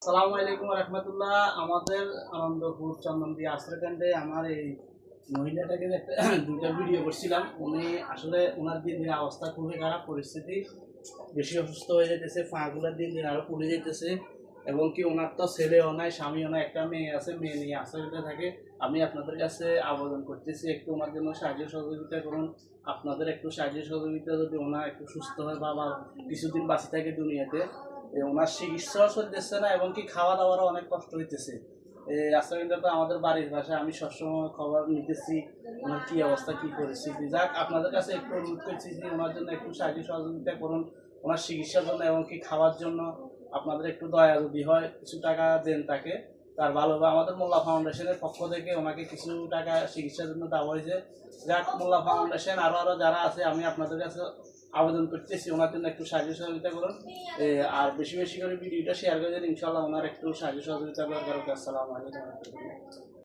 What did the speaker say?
আসসালামু আলাইকুম রহমতুল্লাহ। আমাদের আনন্দপুর চন্দনদি আশ্রয়কেন্দ্রে আমার এই মহিলাটাকে একটা দুইটা ভিডিও করছিলাম। উনি আসলে ওনার দিন দিন অবস্থা খুবই খারাপ, পরিস্থিতি বেশি অসুস্থ হয়ে যেতেছে, পাগুলার দিন দিন আরো পুড়ে যেতেছে। এবং কি ওনার তো ছেলেও নাই, স্বামীও নাই, একটা মেয়ে আছে, মেয়ে নিয়ে আশ্রয়কেন্দ্রে থাকে। আমি আপনাদের কাছে আবেদন করতেছি, একটু ওনার জন্য সাহায্য সহযোগিতা করুন। আপনাদের একটু সাহায্য সহযোগিতা যদি ওনার একটু সুস্থ হয় বা কিছুদিন বাঁচে থাকে দুনিয়াতে, ওনার চিকিৎসাও চলতেছে না এবং কি খাওয়া দাওয়ারও অনেক কষ্ট হইতেছে। আশ্রয়কেন্দ্র তো আমাদের বাড়ির ভাষায়, আমি সবসময় খবর নিতেছি ওনার কি অবস্থা, কি পরিস্থিতি। যাক, আপনাদের কাছে একটু অনুরোধ করছি যে ওনার জন্য একটু সাহায্য সহযোগিতা করুন, ওনার চিকিৎসার জন্য এবং কি খাওয়ার জন্য। আপনাদের একটু দয়া যদি হয়, কিছু টাকা দেন তাকে, তার ভালো হবে। আমাদের মোল্লা ফাউন্ডেশনের পক্ষ থেকে ওনাকে কিছু টাকা চিকিৎসার জন্য দেওয়া হয়েছে। যাক, মোল্লা ফাউন্ডেশন আরো যারা আছে, আমি আপনাদের কাছে আবেদন করতেছি ওনার জন্য একটু সাহায্য সহযোগিতা করুন। আর বেশি বেশি করে ভিডিওটা শেয়ার করে দেন, ইনশাল্লাহ ওনার একটু সাহায্য সহযোগিতা দরকার। আসসালামু আলাইকুম।